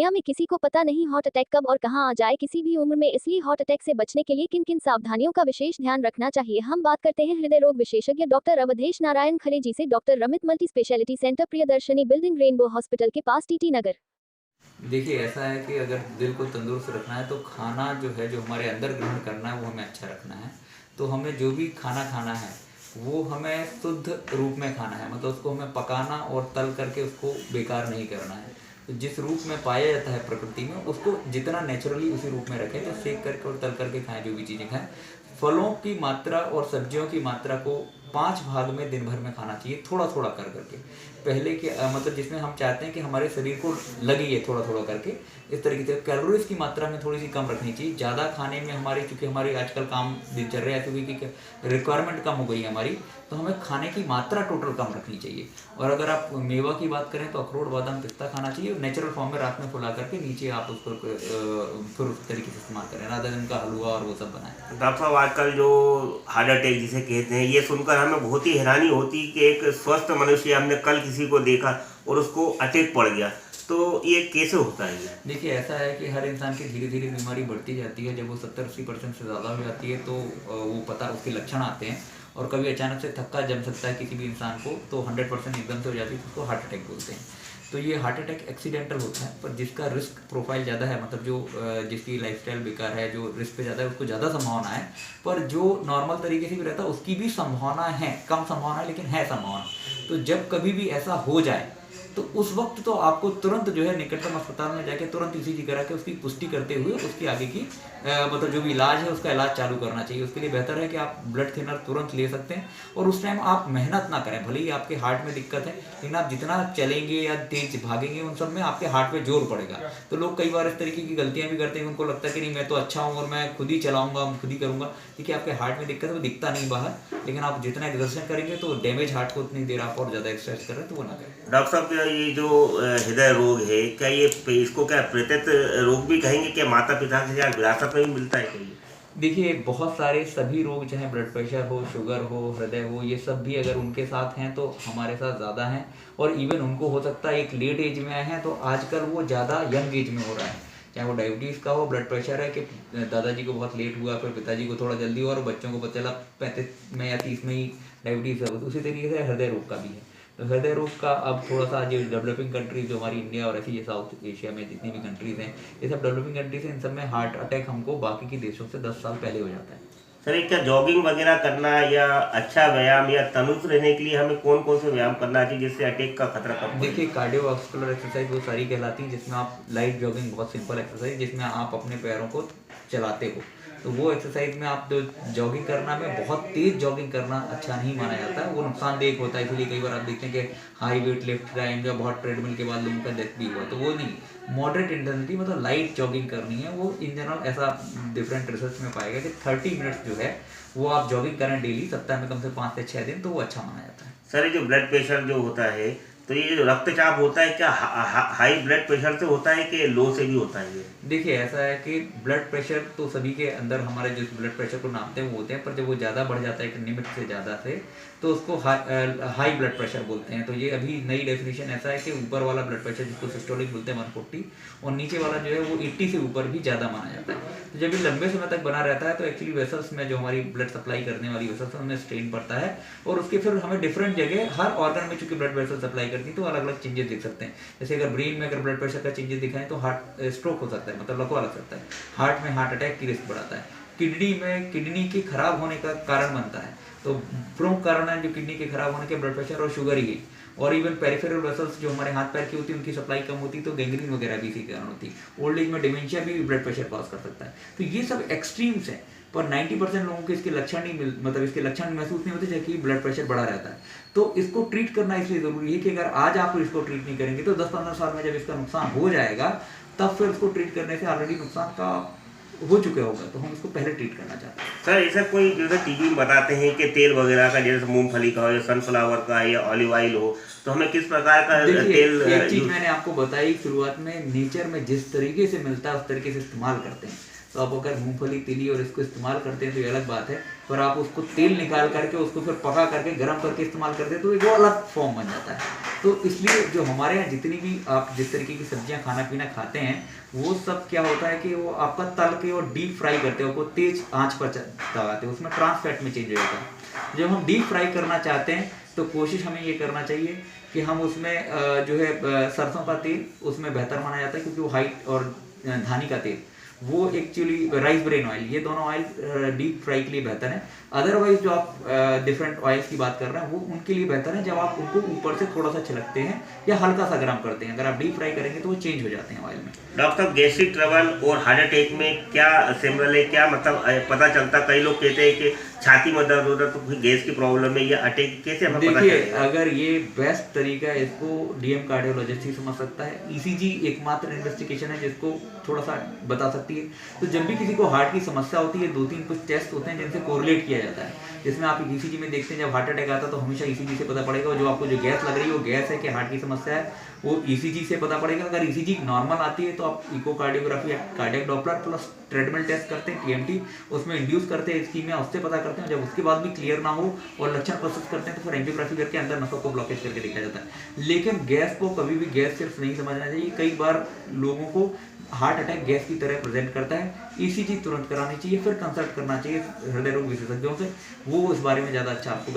दुनिया में किसी को पता नहीं हार्ट अटैक कब और कहां आ जाए किसी भी उम्र में, इसलिए हार्ट अटैक से बचने के लिए किन किन सावधानियों का विशेष ध्यान रखना चाहिए। हम बात करते हैं हृदय रोग विशेषज्ञ डॉक्टर अवधेश नारायण खरे जी से। Doctor Ramit multi speciality centre, Priyadarshini building, rainbow hospital के पास, टीटी नगर। देखिए, ऐसा है कि अगर दिल को तंदुरुस्त रखना है तो खाना जो है, जो हमारे अंदर ग्रहण करना है, वो हमें अच्छा रखना है। तो हमें जो भी खाना खाना है वो हमें शुद्ध रूप में खाना है, मतलब उसको हमें पकाना और तल करके उसको बेकार नहीं करना है। तो जिस रूप में पाया जाता है प्रकृति में, उसको जितना नेचुरली उसी रूप में रखें। तो सेक करके और तल करके खाएं, जो भी चीज़ें खाएं। फलों की मात्रा और सब्जियों की मात्रा को 5 भाग में दिन भर में खाना चाहिए, थोड़ा थोड़ा कर करके। पहले के मतलब जिसमें हम चाहते हैं कि हमारे शरीर को लगे ये थोड़ा थोड़ा करके, इस तरीके से। कैलोरीज की मात्रा में थोड़ी सी कम रखनी चाहिए। ज़्यादा खाने में हमारे, चूँकि हमारे आजकल काम दिनचर्या ऐसी हुई कि रिक्वायरमेंट कम हो गई है हमारी, तो हमें खाने की मात्रा टोटल कम रखनी चाहिए। और अगर आप मेवा की बात करें तो अखरोट, बादाम, पिस्ता खाना चाहिए नेचुरल फॉर्म में, रात में फुला करके नीचे आप उसको फिर उस तरीके से इस्तेमाल करें, राधा दिन का हलवा और वो सब बनाएं। डॉक्टर साहब, आजकल जो हार्ट अटैक जिसे कहते हैं, ये सुनकर हमें बहुत ही हैरानी होती कि एक स्वस्थ मनुष्य, हमने कल किसी को देखा और उसको अटैक पड़ गया, तो ये कैसे होता है? देखिए, ऐसा है कि हर इंसान की धीरे धीरे बीमारी बढ़ती जाती है। जब वो 70-80% से ज़्यादा हो जाती है तो वो पता, उसके लक्षण आते हैं। और कभी अचानक से थक्का जम सकता है किसी भी इंसान को, तो 100% एकदम से हो जाती है, तो उसको हार्ट अटैक बोलते हैं। तो ये हार्ट अटैक एक्सीडेंटल होता है, पर जिसका रिस्क प्रोफाइल ज़्यादा है, मतलब जो जिसकी लाइफस्टाइल बेकार है, जो रिस्क पे ज़्यादा है, उसको ज़्यादा संभावना है। पर जो नॉर्मल तरीके से भी रहता है उसकी भी संभावना है, कम संभावना है लेकिन है संभावना। तो जब कभी भी ऐसा हो जाए तो उस वक्त तो आपको तुरंत जो है निकटतम अस्पताल में जाके तुरंत ईसीजी करा के उसकी पुष्टि करते हुए उसकी आगे की मतलब जो भी इलाज है उसका इलाज चालू करना चाहिए। उसके लिए बेहतर है कि आप ब्लड थिनर तुरंत ले सकते हैं। और उस टाइम आप मेहनत ना करें, भले ही आपके हार्ट में दिक्कत है, लेकिन आप जितना चलेंगे या तेज भागेंगे उन सब में आपके हार्ट पे जोर पड़ेगा। तो लोग कई बार इस तरीके की गलतियां भी करते हैं, उनको लगता है कि नहीं मैं तो अच्छा हूँ और मैं खुद ही चलाऊंगा, खुद ही करूंगा। देखिए, आपके हार्ट में दिक्कत है, वो दिखता नहीं बाहर, लेकिन आप जितना एक्सरसाइज करेंगे तो डैमेज हार्ट को उतनी देर आप और ज़्यादा एक्सरसाइज कर रहे हैं तो वो ना करें। डॉक्टर साहब, क्या ये जो हृदय रोग है, क्या ये इसको क्या प्रेतित रोग भी कहेंगे? क्या माता पिता से या विरासत में भी मिलता है क्या ये? देखिए, बहुत सारे सभी रोग, चाहे ब्लड प्रेशर हो, शुगर हो, हृदय हो, ये सब भी अगर उनके साथ हैं तो हमारे साथ ज़्यादा हैं। और इवन उनको हो सकता है एक लेट एज में आए हैं, तो आजकल वो ज़्यादा यंग एज में हो रहा है। चाहे वो डायबिटीज़ का हो, ब्लड प्रेशर है कि दादाजी को बहुत लेट हुआ, फिर पिताजी को थोड़ा जल्दी हुआ और बच्चों को पता चला 35 में या 30 में ही डायबिटीज़ है। उसी तरीके से हृदय रोग का भी है। तो हृदय रोग का अब थोड़ा सा जो डेवलपिंग कंट्रीज, जो हमारी इंडिया और ऐसी साउथ एशिया में जितनी भी कंट्रीज़ हैं, ये सब डेवलपिंग कंट्रीज हैं, इन सब में हार्ट अटैक हमको बाकी के देशों से 10 साल पहले हो जाता है। सर, क्या जॉगिंग वगैरह करना या अच्छा व्यायाम या तंदुरुस्त रहने के लिए हमें कौन कौन से व्यायाम करना चाहिए जिससे अटैक का खतरा कम हो? देखिए, कार्डियोवास्कुलर एक्सरसाइज वो सारी कहलाती हैं जिसमें आप लाइट जॉगिंग, बहुत सिंपल एक्सरसाइज जिसमें आप अपने पैरों को चलाते हो, तो वो एक्सरसाइज में आप जो जॉगिंग करना में, बहुत तेज जॉगिंग करना अच्छा नहीं माना जाता है, वो नुकसानदेह होता है। इसलिए कई बार आप देखते हैं कि हाई वेट लिफ्ट टाइम या बहुत ट्रेडमिल के बाद लोगों का डेथ भी हुआ, तो वो नहीं। मॉडरेट इंटेंसिटी, मतलब लाइट जॉगिंग करनी है। वो इन जनरल ऐसा डिफरेंट रिसर्च में पाया गया कि 30 मिनट्स जो है वो आप जॉगिंग करें डेली, सप्ताह में कम से 5 से 6 दिन, तो वो अच्छा माना जाता है। सर, ये जो ब्लड प्रेशर जो होता है, तो ये जो रक्तचाप होता है, क्या हाई ब्लड प्रेशर से होता है कि लो से भी होता है ये? देखिए, ऐसा है कि ब्लड प्रेशर तो सभी के अंदर, हमारे जो ब्लड प्रेशर को नापते हैं वो होते हैं, पर जब वो ज़्यादा बढ़ जाता है एक लिमिट से ज़्यादा से, तो उसको हाई ब्लड प्रेशर बोलते हैं। तो ये अभी नई डेफिनेशन ऐसा है कि ऊपर वाला ब्लड प्रेशर जिसको सिस्टोलिक बोलते हैं 140, और नीचे वाला जो है वो 80 से ऊपर भी ज़्यादा माना जाता है। तो जब ये लंबे समय तक बना रहता है तो एक्चुअली वेसल्स में, जो हमारी ब्लड सप्लाई करने वाली वेसल्स, उनमें स्ट्रेन पड़ता है, और उसके फिर हमें डिफरेंट जगह हर ऑर्गन में चूंकि ब्लड वेसल सप्लाई करती है तो अलग अलग चेंजेस दिख सकते हैं। जैसे अगर ब्रेन में अगर ब्लड प्रेशर का चेंजेस दिखाएं तो हार्ट स्ट्रोक हो सकता है, मतलब लकवा लग सकता है। हार्ट में हार्ट अटैक की रिस्क बढ़ाता है। किडनी में, किडनी के खराब होने का कारण बनता है। तो प्रमुख कारण है जो किडनी के खराब होने के, ब्लड प्रेशर और शुगर ही। और इवन पेरिफेरल वेसल्स जो हमारे हाथ पैर की होती है, उनकी सप्लाई कम होती है, तो गैंग्रीन वगैरह भी इसी कारण होती है। ओल्ड एज में डिमेंशिया भी ब्लड प्रेशर कॉज कर सकता है। तो ये सब एक्सट्रीम्स हैं, पर 90% लोगों को इसके लक्षण नहीं मतलब इसके लक्षण महसूस नहीं होते, जबकि ब्लड प्रेशर बढ़ा रहता है। तो इसको ट्रीट करना इसलिए जरूरी है कि अगर आज आप इसको ट्रीट नहीं करेंगे तो 10-15 साल में जब इसका नुकसान हो जाएगा, तब फिर उसको ट्रीट करने से ऑलरेडी नुकसान का हो चुका होगा, तो हम उसको पहले ट्रीट करना चाहते हैं। सर, ऐसा कोई जैसे टीवी में बताते हैं कि तेल वगैरह का, जैसे मूंगफली का हो या सनफ्लावर का या ऑलिव ऑयल हो, तो हमें किस प्रकार का तेल? एक चीज मैंने आपको बताई शुरुआत में, नेचर में जिस तरीके से मिलता है उस तरीके से इस्तेमाल करते हैं। तो आप अगर मूंगफली, तिली और इसको इस्तेमाल करते हैं तो ये अलग बात है, पर आप उसको तेल निकाल करके उसको फिर पका करके गर्म करके इस्तेमाल करते हैं तो एक वो अलग फॉर्म बन जाता है। तो इसलिए जो हमारे यहाँ जितनी भी आप जिस तरीके की सब्जियां खाना पीना खाते हैं वो सब क्या होता है कि वो आपका तल के और डीप फ्राई करते हैं, वो तेज आंच पर दबाते हैं, उसमें ट्रांस फैट में चेंज हो जाता है। जब हम डीप फ्राई करना चाहते हैं तो कोशिश हमें ये करना चाहिए कि हम उसमें जो है सरसों का तेल उसमें बेहतर माना जाता है, क्योंकि वो हाइट और धानी का तेल वो एक्चुअली राइस ब्रेन ऑयल, ये दोनों ऑयल डीप फ्राई के लिए बेहतर है। अदरवाइज जो आप डिफरेंट ऑयल्स की बात कर रहे हैं वो उनके लिए बेहतर है जब आप उनको ऊपर से थोड़ा सा छिलकते हैं या हल्का सा गर्म करते हैं। अगर आप डीप फ्राई करेंगे तो वो चेंज हो जाते हैं ऑयल में। डॉक्टर साहब, गैस्ट्रिक ट्रबल और हार्ट अटैक में क्या सिमिलर है, क्या मतलब पता चलता? कई लोग कहते हैं कि छाती में दर्द होता है तो कोई गैस की प्रॉब्लम है या अटैक, कैसे हमें पता देखिए, चलेगा? अगर ये बेस्ट तरीका है इसको डीएम कार्डियोलॉजिस्ट ही समझ सकता है। ईसीजी एकमात्र इन्वेस्टिगेशन है जिसको थोड़ा सा बता सकती है। तो जब भी किसी को हार्ट की समस्या होती है 2-3 कुछ टेस्ट होते हैं जिनसे कोरिलेट किया जाता है, जिसमें आप ईसीजी में देखते हैं जब हार्ट अटैक आता है तो हमेशा ईसीजी से पता पड़ेगा जो आपको जो गैस लग रही है वो गैस है कि हार्ट की समस्या है, वो ईसीजी से पता पड़ेगा। अगर ईसीजी नॉर्मल आती है तो आप इकोकार्डियोग्राफी या cardiac doppler plus treadmill test करते हैं, टीएमटी उसमें इंड्यूस करते हैं स्कीमिया, उससे पता करते हैं। जब उसके बाद भी क्लियर ना हो और लक्षण प्रस्तुत करते हैं तो फिर एंजियोग्राफी करके अंदर नसों को ब्लॉकेज करके देखा जाता है। लेकिन गैस को कभी भी गैस सिर्फ नहीं समझना चाहिए। कई बार लोगों को हार्ट अटैक गैस की तरह प्रेजेंट करता है, ईसीजी तुरंत करानी चाहिए, फिर कंसल्ट करना चाहिए हृदय रोग विशेषज्ञों से, वो इस बारे में ज़्यादा अच्छा आपको